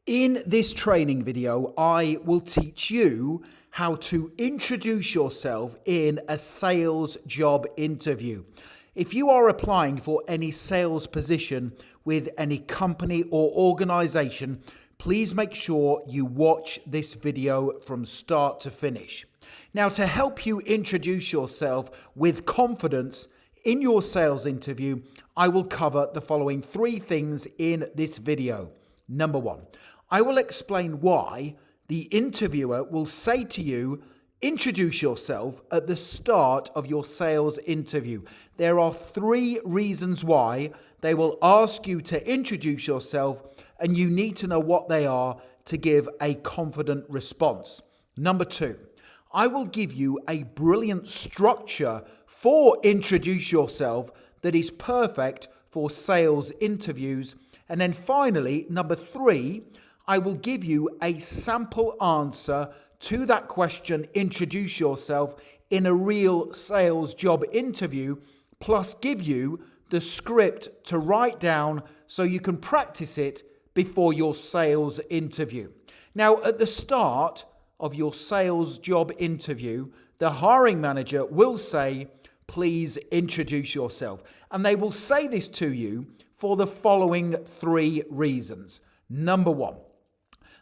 In this training video, I will teach you how to introduce yourself in a sales job interview. If you are applying for any sales position with any company or organization, please make sure you watch this video from start to finish. Now, to help you introduce yourself with confidence in your sales interview, I will cover the following three things in this video. Number one, I will explain why the interviewer will say to you, introduce yourself at the start of your sales interview. There are three reasons why they will ask you to introduce yourself, and you need to know what they are to give a confident response. Number two, I will give you a brilliant structure for introduce yourself that is perfect for sales interviews. And then finally, number three, I will give you a sample answer to that question, introduce yourself, in a real sales job interview, plus give you the script to write down so you can practice it before your sales interview. Now, at the start of your sales job interview, the hiring manager will say, please introduce yourself. And they will say this to you for the following three reasons. Number one,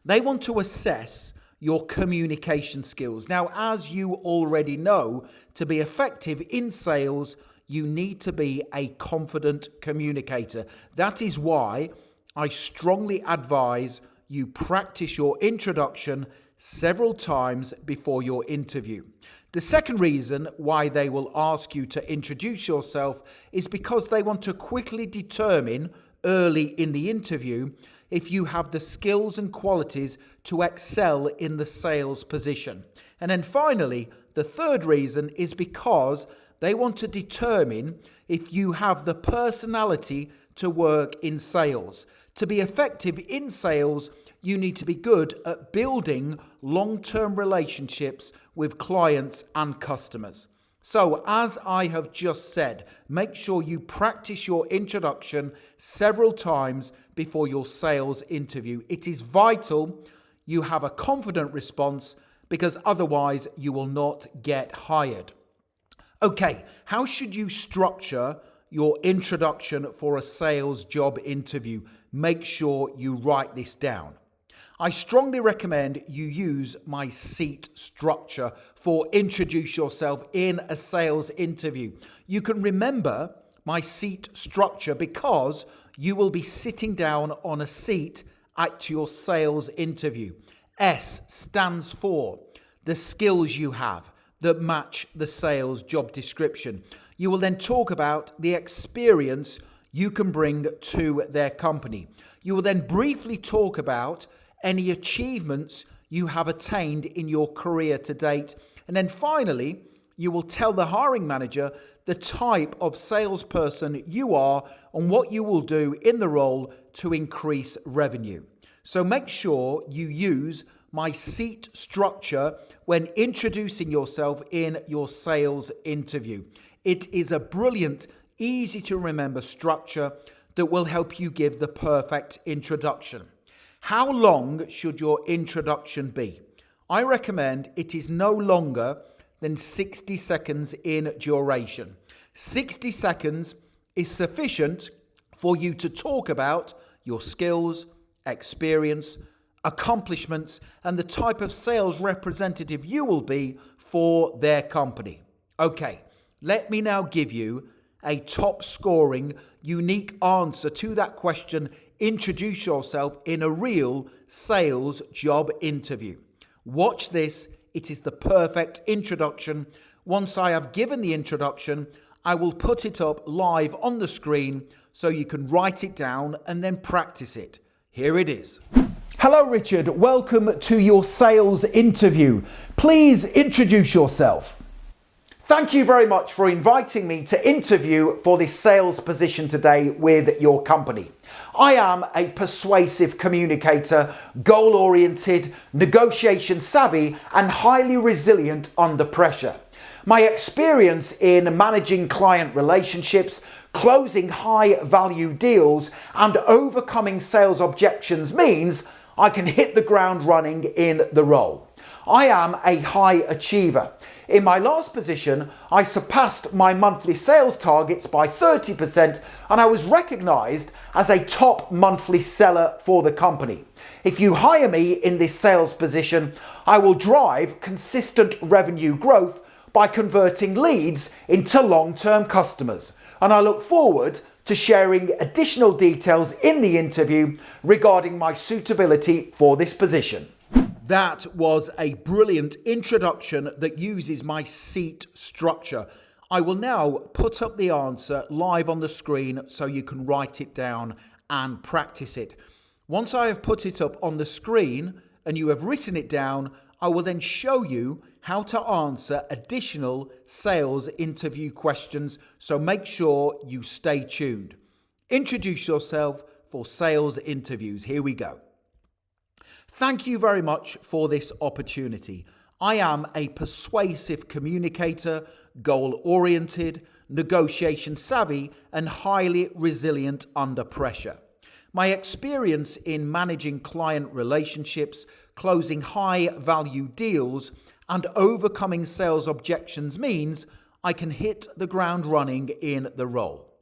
they want to assess your communication skills. Now, as you already know, to be effective in sales, you need to be a confident communicator. That is why I strongly advise you practice your introduction several times before your interview. The second reason why they will ask you to introduce yourself is because they want to quickly determine early in the interview if you have the skills and qualities to excel in the sales position. And then finally, the third reason is because they want to determine if you have the personality to work in sales. To be effective in sales, you need to be good at building long-term relationships with clients and customers. So, as I have just said, make sure you practice your introduction several times before your sales interview. It is vital you have a confident response, because otherwise you will not get hired. Okay, how should you structure your introduction for a sales job interview? Make sure you write this down. I strongly recommend you use my seat structure for introduce yourself in a sales interview. You can remember my seat structure because you will be sitting down on a seat at your sales interview. S stands for the skills you have that match the sales job description. You will then talk about the experience you can bring to their company. You will then briefly talk about any achievements you have attained in your career to date. And then finally, you will tell the hiring manager the type of salesperson you are and what you will do in the role to increase revenue. So make sure you use my seat structure when introducing yourself in your sales interview. It is a brilliant, easy to remember structure that will help you give the perfect introduction. How long should your introduction be? I recommend it is no longer than 60 seconds in duration. 60 seconds is sufficient for you to talk about your skills, experience, accomplishments, and the type of sales representative you will be for their company. Okay, let me now give you a top scoring, unique answer to that question. Introduce yourself in a real sales job interview. Watch this. It is the perfect introduction. Once I have given the introduction, I will put it up live on the screen so you can write it down and then practice it. Here it is. Hello, Richard. Welcome to your sales interview. Please introduce yourself. Thank you very much for inviting me to interview for this sales position today with your company. I am a persuasive communicator, goal-oriented, negotiation savvy, and highly resilient under pressure. My experience in managing client relationships, closing high-value deals, and overcoming sales objections means I can hit the ground running in the role. I am a high achiever. In my last position, I surpassed my monthly sales targets by 30% and I was recognized as a top monthly seller for the company. If you hire me in this sales position, I will drive consistent revenue growth by converting leads into long-term customers. And I look forward to sharing additional details in the interview regarding my suitability for this position. That was a brilliant introduction that uses my seat structure. I will now put up the answer live on the screen so you can write it down and practice it. Once I have put it up on the screen and you have written it down, I will then show you how to answer additional sales interview questions, so make sure you stay tuned. Introduce yourself for sales interviews. Here we go. Thank you very much for this opportunity. I am a persuasive communicator, goal-oriented, negotiation savvy, and highly resilient under pressure. My experience in managing client relationships, closing high-value deals, and overcoming sales objections means I can hit the ground running in the role.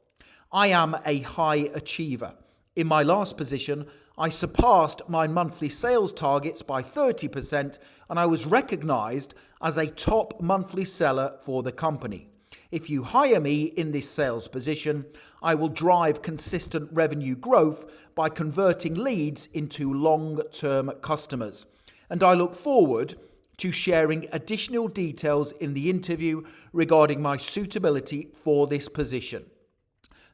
I am a high achiever. In my last position, I surpassed my monthly sales targets by 30% and I was recognized as a top monthly seller for the company. If you hire me in this sales position, I will drive consistent revenue growth by converting leads into long-term customers. And I look forward to sharing additional details in the interview regarding my suitability for this position.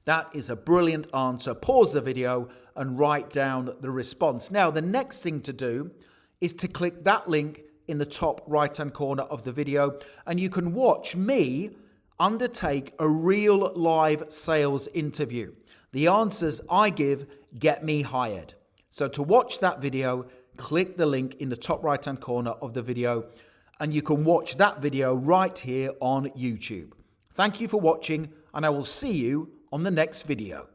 That is a brilliant answer. Pause the video and write down the response. Now, the next thing to do is to click that link in the top right-hand corner of the video, and you can watch me undertake a real live sales interview. The answers I give get me hired. So to watch that video, click the link in the top right-hand corner of the video, and you can watch that video right here on YouTube. Thank you for watching, and I will see you on the next video.